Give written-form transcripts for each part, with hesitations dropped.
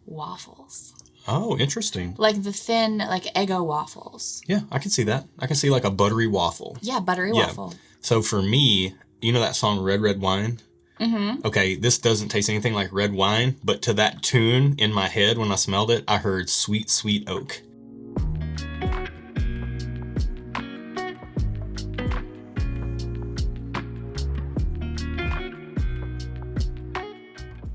waffles. Oh, interesting. Like the thin, like Eggo waffles. Yeah, I can see that. I can see like a buttery waffle. Yeah, buttery waffle. So for me, you know that song Red Red Wine? Mm-hmm. Okay, this doesn't taste anything like red wine, but to that tune in my head when I smelled it, I heard Sweet Sweet Oak.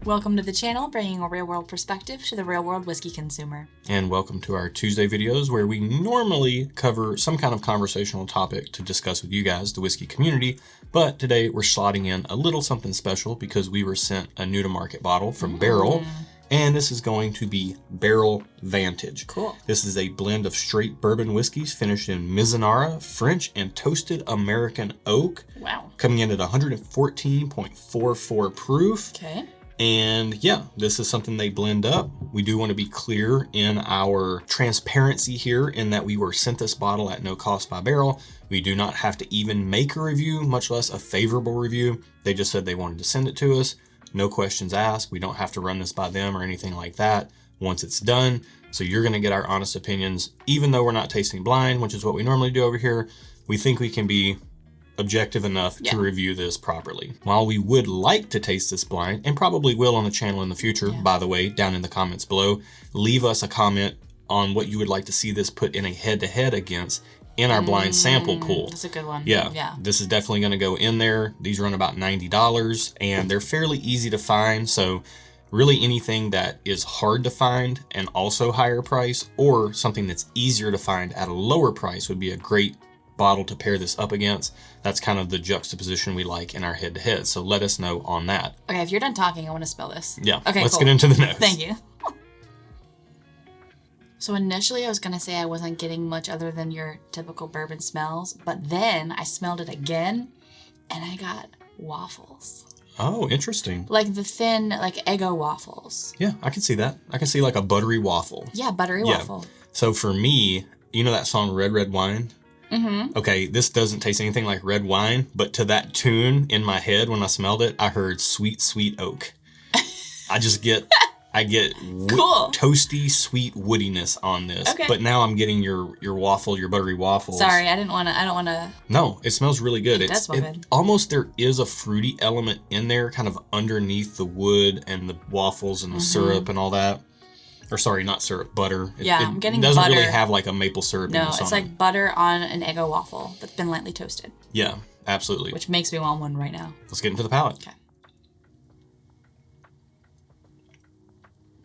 Welcome to the channel, bringing a real-world perspective to the real-world whiskey consumer. And welcome to our Tuesday videos where we normally cover some kind of conversational topic to discuss with you guys, the whiskey community. But today we're slotting in a little something special because we were sent a new-to-market bottle from Barrell. And this is going to be Barrell Vantage. Cool. This is a blend of straight bourbon whiskeys finished in Mizunara, French, and toasted American oak. Wow. Coming in at 114.44 proof. Okay. And yeah, this is something they blend up. We do want to be clear in our transparency here in that we were sent this bottle at no cost by Barrell. We do not have to even make a review, much less a favorable review. They just said they wanted to send it to us. No questions asked. We don't have to run this by them or anything like that once it's done. So you're going to get our honest opinions, even though we're not tasting blind, which is what we normally do over here. We think we can be objective enough to review this properly. While we would like to taste this blind, and probably will on the channel in the future, by the way, down in the comments below, leave us a comment on what you would like to see this put in a head-to-head against in our blind sample pool. That's a good one. Yeah. This is definitely going to go in there. These run about $90, and they're fairly easy to find, so really anything that is hard to find and also higher price, or something that's easier to find at a lower price would be a great bottle to pair this up against. That's kind of the juxtaposition we like in our head-to-head. So let us know on that. Okay, if you're done talking, I want to smell this. Yeah. Okay, let's cool. get into the nose. Thank you. So initially I was going to say I wasn't getting much other than your typical bourbon smells, but then I smelled it again and I got waffles. Oh, interesting. Like the thin, like Eggo waffles. Yeah, I can see that. I can see like a buttery waffle. Yeah, buttery waffle. So for me, you know that song Red Red Wine? Mm-hmm. Okay, this doesn't taste anything like red wine, but to that tune in my head when I smelled it, I heard Sweet Sweet Oak. I get Cool. Toasty, sweet woodiness on this. Okay. But now I'm getting your waffle, your buttery waffles. Sorry, I don't want to. No, it smells really good. It does smell good. Almost there is a fruity element in there, kind of underneath the wood and the waffles and the syrup and all that. Or sorry, not syrup, butter. I'm getting butter. It doesn't really butter. have like a maple syrup. No, it's like butter on an Eggo waffle that's been lightly toasted. Yeah, absolutely. Which makes me want one right now. Let's get into the palate. Okay.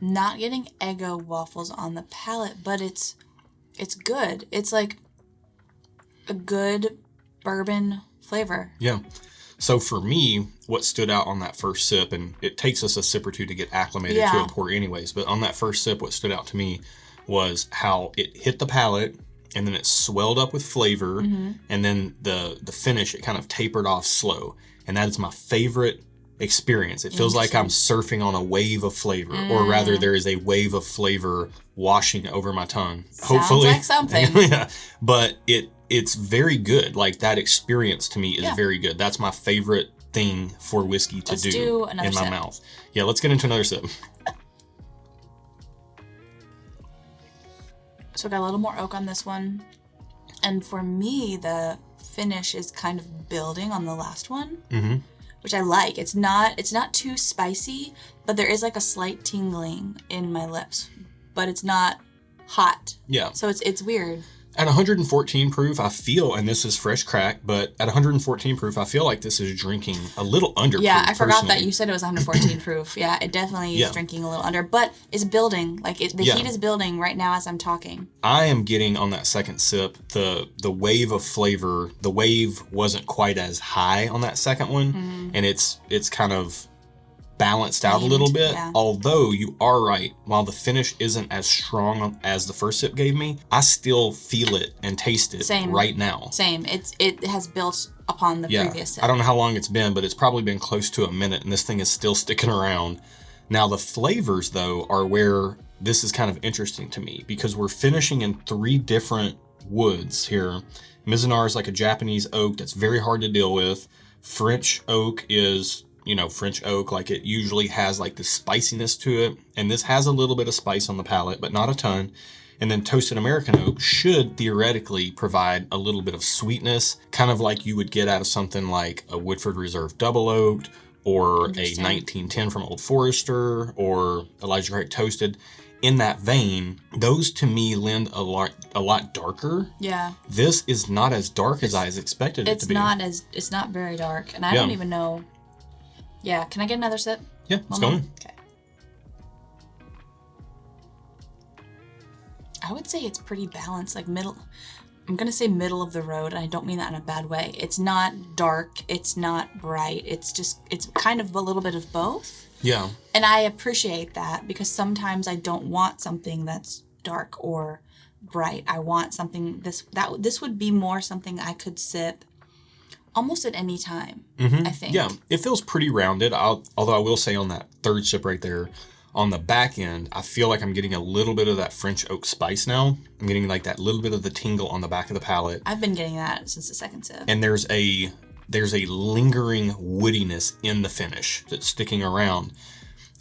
Not getting Eggo waffles on the palate, but it's good. It's like a good bourbon flavor. Yeah. So for me, what stood out on that first sip, and it takes us a sip or two to get acclimated to a pour anyways, but on that first sip, what stood out to me was how it hit the palate and then it swelled up with flavor, and then the finish, it kind of tapered off slow. And that is my favorite experience. It feels like I'm surfing on a wave of flavor, or rather there is a wave of flavor washing over my tongue. Sounds like something. Yeah. But it's very good. Like that experience to me is very good. That's my favorite thing for whiskey to do in my mouth. Yeah, let's get into another sip. So I got a little more oak on this one. And for me, the finish is kind of building on the last one. Mm-hmm. Which I like. It's not too spicy, but there is like a slight tingling in my lips. But it's not hot. Yeah. So it's weird. At 114 proof, I feel, and this is fresh crack, but at 114 proof, I feel like this is drinking a little under proof. Yeah, I forgot that you said it was 114 proof. Yeah, it definitely is drinking a little under, but it's building. Like the heat is building right now as I'm talking. I am getting on that second sip the wave of flavor. The wave wasn't quite as high on that second one, and it's kind of balanced out a little bit. Although you are right, while the finish isn't as strong as the first sip gave me, I still feel it and taste it right now. Same. It has built upon the previous sip. I don't know how long it's been, but it's probably been close to a minute, and this thing is still sticking around. Now the flavors though are where this is kind of interesting to me, because we're finishing in 3 different woods here. Mizunara is like a Japanese oak that's very hard to deal with. French oak is French oak, like it usually has like the spiciness to it. And this has a little bit of spice on the palate, but not a ton. And then toasted American oak should theoretically provide a little bit of sweetness, kind of like you would get out of something like a Woodford Reserve double oaked, or a 1910 from Old Forester, or Elijah Craig toasted. In that vein, those to me lend a lot darker. Yeah. This is not as dark as I expected it to be. It's not very dark, and I don't even know. Yeah, can I get another sip? Yeah, it's going. Okay. I would say it's pretty balanced, like middle. I'm going to say middle of the road, and I don't mean that in a bad way. It's not dark, it's not bright. It's kind of a little bit of both. Yeah. And I appreciate that, because sometimes I don't want something that's dark or bright. I want something this would be more something I could sip almost at any time, I think. Yeah, it feels pretty rounded. Although I will say on that third sip right there, on the back end, I feel like I'm getting a little bit of that French oak spice now. I'm getting like that little bit of the tingle on the back of the palate. I've been getting that since the second sip. And there's a lingering woodiness in the finish that's sticking around.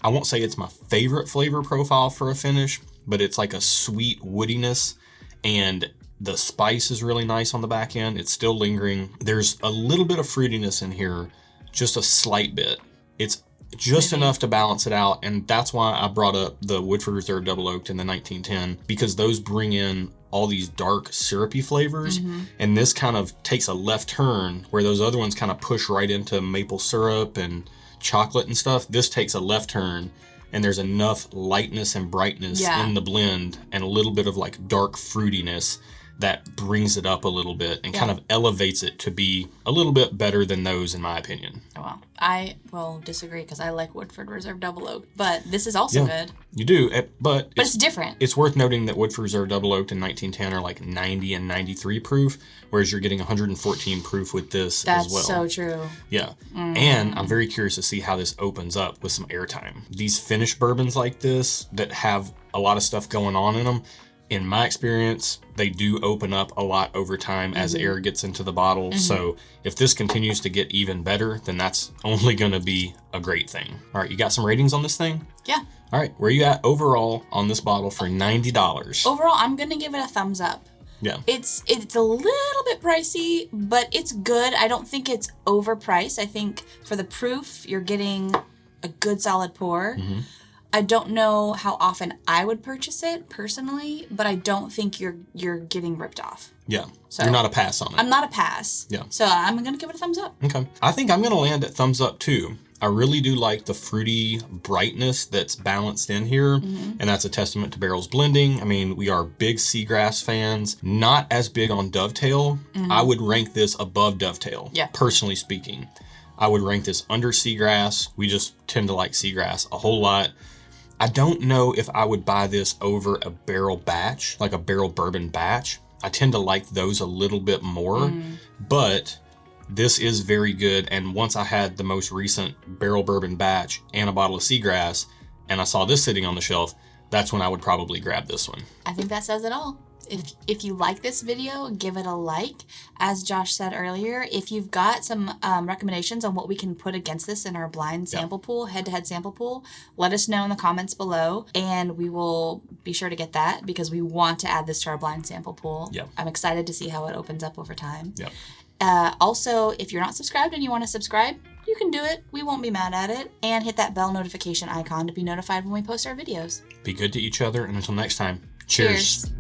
I won't say it's my favorite flavor profile for a finish, but it's like a sweet woodiness, and the spice is really nice on the back end. It's still lingering. There's a little bit of fruitiness in here, just a slight bit. It's just enough to balance it out, and that's why I brought up the Woodford Reserve Double Oaked and the 1910, because those bring in all these dark syrupy flavors, and this kind of takes a left turn where those other ones kind of push right into maple syrup and chocolate and stuff. This takes a left turn, and there's enough lightness and brightness in the blend and a little bit of like dark fruitiness that brings it up a little bit and kind of elevates it to be a little bit better than those, in my opinion. Oh, well, I will disagree, because I like Woodford Reserve Double Oak, but this is also good. You do, but it's different. It's worth noting that Woodford Reserve Double Oaked and 1910 are like 90 and 93 proof, whereas you're getting 114 proof with this as well. That's so true. Yeah, and I'm very curious to see how this opens up with some airtime. These finished bourbons like this that have a lot of stuff going on in them, in my experience, they do open up a lot over time as air gets into the bottle. So if this continues to get even better, then that's only going to be a great thing. All right, you got some ratings on this thing? Yeah. All right, where are you at overall on this bottle for $90? Overall, I'm going to give it a thumbs up. Yeah. It's a little bit pricey, but it's good. I don't think it's overpriced. I think for the proof, you're getting a good solid pour. I don't know how often I would purchase it personally, but I don't think you're getting ripped off. Yeah. So you're not a pass on it. I'm not a pass. Yeah. So I'm going to give it a thumbs up. Okay. I think I'm going to land at thumbs up too. I really do like the fruity brightness that's balanced in here, and that's a testament to Barrell's blending. I mean, we are big Seagrass fans, not as big on Dovetail. I would rank this above Dovetail, personally speaking. I would rank this under Seagrass. We just tend to like Seagrass a whole lot. I don't know if I would buy this over a barrel batch, like a barrel bourbon batch. I tend to like those a little bit more, but this is very good. And once I had the most recent barrel bourbon batch and a bottle of Seagrass, and I saw this sitting on the shelf, that's when I would probably grab this one. I think that says it all. If you like this video, give it a like. As Josh said earlier, if you've got some recommendations on what we can put against this in our blind sample pool, head-to-head sample pool, let us know in the comments below, and we will be sure to get that, because we want to add this to our blind sample pool. I'm excited to see how it opens up over time. Also, if you're not subscribed and you want to subscribe, you can do it. We won't be mad at it. And hit that bell notification icon to be notified when we post our videos. Be good to each other, and until next time, cheers.